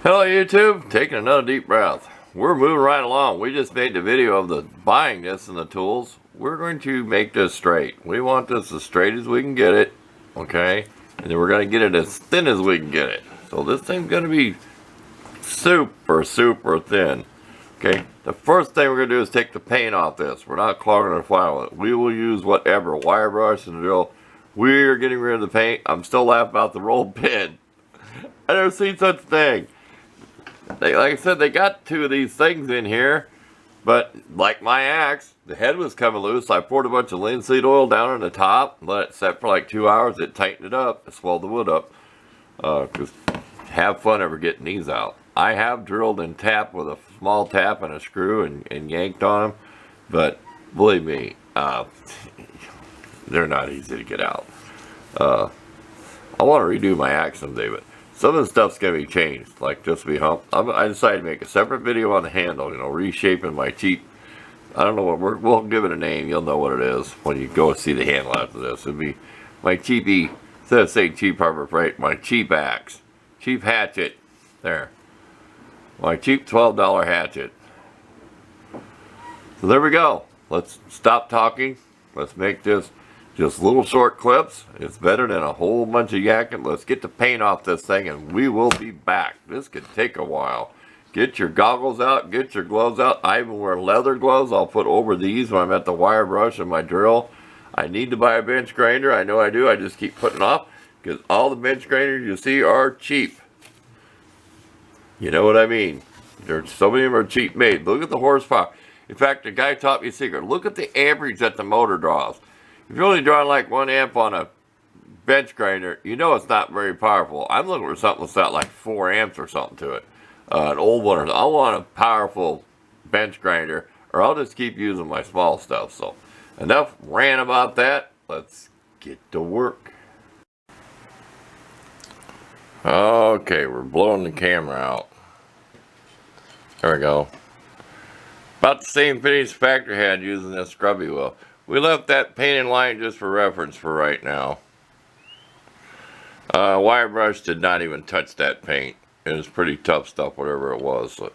Hello YouTube, taking another deep breath. We're moving right along. We just made the video of the buying this and the tools. We're going to make this straight. We want this as straight as we can get it, okay? And then we're going to get it as thin as we can get it. So this thing's going to be super thin, okay? The first thing we're going to do is take the paint off this. We're not clogging our file with it. We will use whatever, wire brush and drill. We're getting rid of the paint. I'm still laughing about the rolled pin. I never seen such a thing. Like I said, they got two of these things in here, but like my axe, the head was coming loose. I poured a bunch of linseed oil down on the top, let it set for like 2 hours. It tightened it up, it swelled the wood up. Just have fun ever getting these out. I have drilled and tapped with a small tap and a screw and yanked on them, but believe me, they're not easy to get out. I want to redo my axe someday, but some of the stuff's going to be changed, like just be hump. I decided to make a separate video on the handle, you know, reshaping my cheap, I don't know what, we'll give it a name, you'll know what it is when you go see the handle after this. It'll be my cheapy, instead of saying cheap Harbor Frieght, my cheap axe, cheap hatchet, there. My cheap $12 hatchet. So there we go. Let's stop talking, let's make this just little short clips. It's better than a whole bunch of yakking. Let's get the paint off this thing and we will be back. This could take a while. Get your goggles out, get your gloves out. I even wear leather gloves I'll put over these when I'm at the wire brush and my drill. I need to buy a bench grinder. I know I do. I just keep putting off because all the bench grinders you see are cheap. You know what I mean? There's so many of them are cheap made. Look at the horsepower. In fact, the guy taught me a secret. Look at the amperage that the motor draws. If you're only drawing like 1 amp on a bench grinder, you know it's not very powerful. I'm looking for something that's got like 4 amps or something to it. An old one. I want a powerful bench grinder, or I'll just keep using my small stuff. So, enough rant about that. Let's get to work. Okay, we're blowing the camera out. There we go. About the same finish factory had using this scrubby wheel. We left that painted line just for reference for right now. Wire brush did not even touch that paint. It was pretty tough stuff, whatever it was. So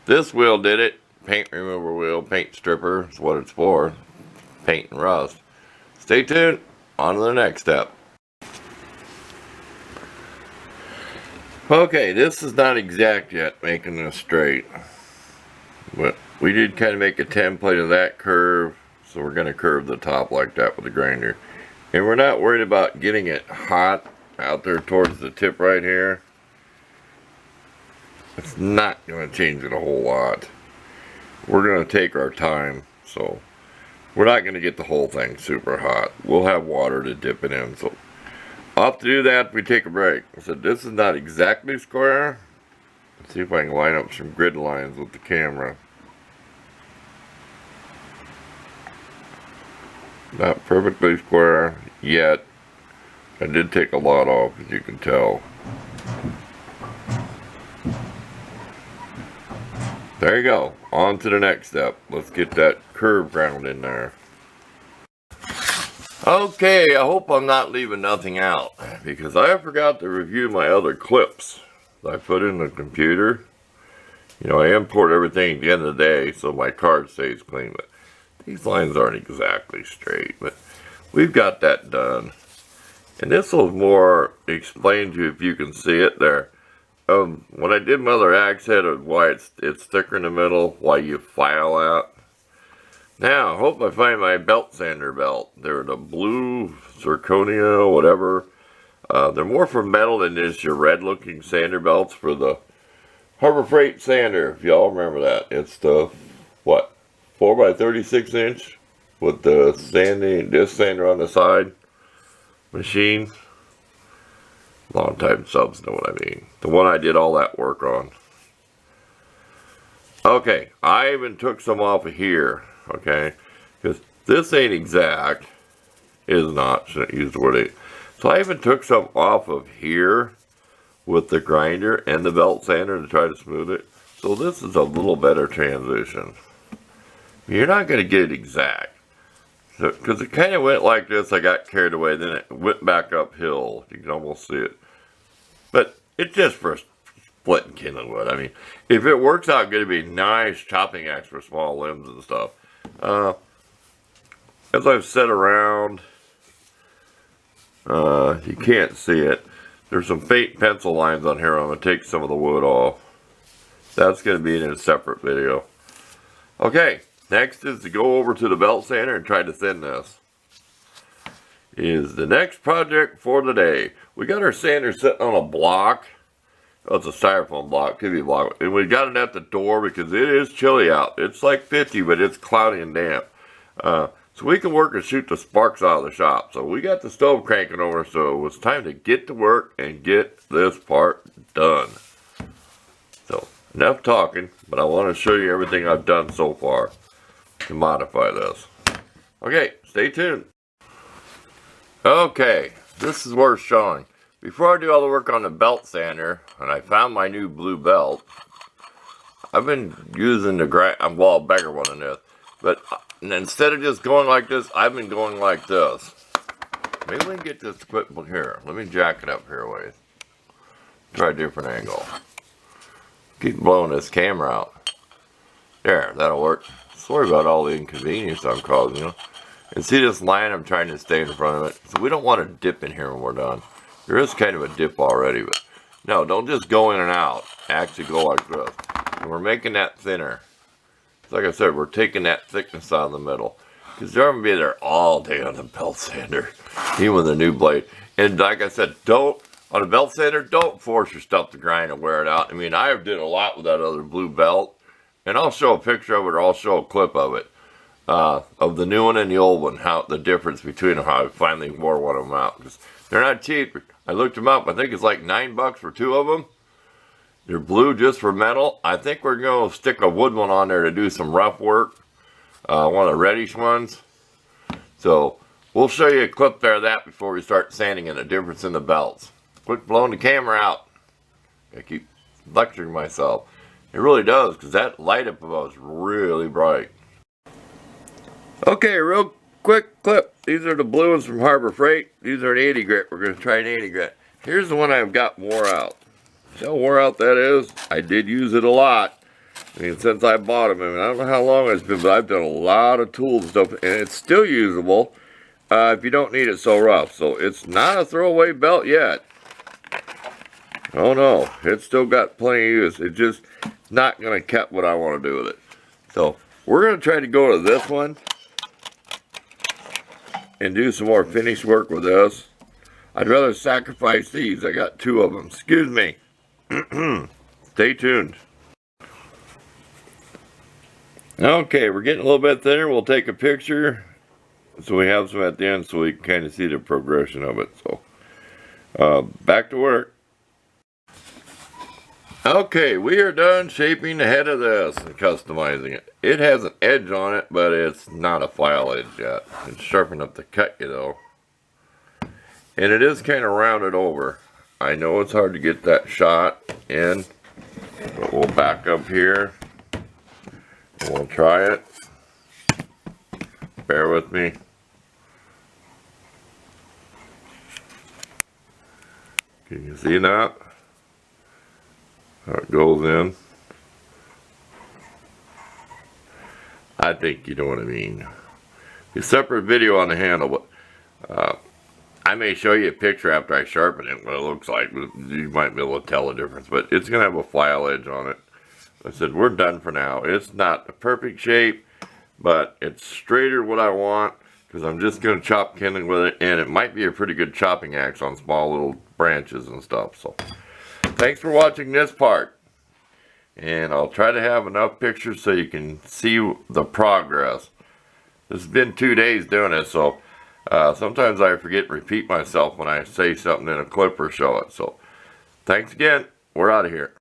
this wheel did it. Paint remover wheel, paint stripper is what it's for. Paint and rust. Stay tuned. On to the next step. Okay, this is not exact yet, making this straight. But we did kind of make a template of that curve. So we're going to curve the top like that with the grinder. And we're not worried about getting it hot out there towards the tip right here. It's not going to change it a whole lot. We're going to take our time. So we're not going to get the whole thing super hot. We'll have water to dip it in. So I'll have to do that if we take a break. So this is not exactly square. Let's see if I can line up some grid lines with the camera. Not perfectly square yet. I did take a lot off, as you can tell. There you go. On to the next step. Let's get that curve ground in there. Okay, I hope I'm not leaving nothing out, because I forgot to review my other clips I put in the computer. You know, I import everything at the end of the day so my card stays clean, but these lines aren't exactly straight, but we've got that done. And this will more explain to you if you can see it there. When I did my other axe head, why it's thicker in the middle, why you file out. Now, I hope I find my belt sander belt. They're the blue zirconia, whatever. They're more for metal than just your red looking sander belts for the Harbor Frieght sander, if y'all remember that. It's the, what? 4x36 inch with the disc sander on the side machine. Long time subs know what I mean. The one I did all that work on. Okay, I even took some off of here, okay, because this ain't exact. Is not, shouldn't use the word ain't. So I even took some off of here with the grinder and the belt sander to try to smooth it. So this is a little better transition. You're not going to get it exact. So, because it kind of went like this, I got carried away, then it went back uphill. You can almost see it. But it's just for splitting kindling wood. I mean, if it works out good, it'd be a nice chopping axe for small limbs and stuff. As I've said around, you can't see it. There's some faint pencil lines on here. I'm going to take some of the wood off. That's going to be in a separate video. Okay, next is to go over to the belt sander and try to thin this. Is the next project for the day. We got our sander sitting on a block. Oh, it's a styrofoam block, could be a block. And we got it at the door because it is chilly out. It's like 50, but it's cloudy and damp. So we can work and shoot the sparks out of the shop. So we got the stove cranking over, so it was time to get to work and get this part done. So, enough talking, but I want to show you everything I've done so far to modify this. Okay, stay tuned. Okay, this is worth showing. Before I do all the work on the belt sander, and I found my new blue belt, I've been using the well, a bigger one than this, but instead of just going like this, I've been going like this. Maybe we can get this equipment here. Let me jack it up here a ways. Try a different angle. Keep blowing this camera out. There, that'll work. Sorry about all the inconvenience I'm causing you. And see this line, I'm trying to stay in front of it. So we don't want to dip in here when we're done. There is kind of a dip already, but no, don't just go in and out. Actually go like this. And we're making that thinner. Like I said, we're taking that thickness out of the middle. Because they're going to be there all day on the belt sander. Even with the new blade. And like I said, on a belt sander, don't force your stuff to grind and wear it out. I mean, I did a lot with that other blue belt. And I'll show a picture of it, or I'll show a clip of it. Of the new one and the old one, how the difference between them, how I finally wore one of them out. Because they're not cheap. I looked them up. I think it's like $9 for 2 of them. They're blue just for metal. I think we're going to stick a wood one on there to do some rough work. One of the reddish ones. So we'll show you a clip there of that before we start sanding and the difference in the belts. Quit blowing the camera out. I keep lecturing myself. It really does, because that light up above is really bright. Okay, real quick clip. These are the blue ones from Harbor Frieght. These are an 80 grit. We're going to try an 80 grit. Here's the one I've got wore out. See how wore out that is? I did use it a lot. I mean, since I bought them. I mean, I don't know how long it's been, but I've done a lot of tools and stuff, and it's still usable if you don't need it so rough. So it's not a throwaway belt yet. Oh no, it's still got plenty of use. It's just not going to cut what I want to do with it. So we're going to try to go to this one and do some more finish work with this. I'd rather sacrifice these. I got 2 of them. Excuse me. Stay tuned. Okay, we're getting a little bit thinner. We'll take a picture so we have some at the end so we can kind of see the progression of it. So, back to work. Okay, we are done shaping the head of this and customizing it. It has an edge on it, but it's not a file edge yet. It's sharp enough to cut you though. And it is kind of rounded over. I know it's hard to get that shot in, but we'll back up here. We'll try it. Bear with me. Can you see that? How it goes in. I think you know what I mean. A separate video on the handle, but I may show you a picture after I sharpen it, what it looks like. You might be able to tell the difference, but it's going to have a file edge on it. I said, we're done for now. It's not a perfect shape, but it's straighter what I want, because I'm just going to chop kindling with it, and it might be a pretty good chopping axe on small little branches and stuff. So, thanks for watching this part, and I'll try to have enough pictures so you can see the progress. This has been 2 days doing it, so sometimes I forget to repeat myself when I say something in a clip or show it. So, thanks again. We're out of here.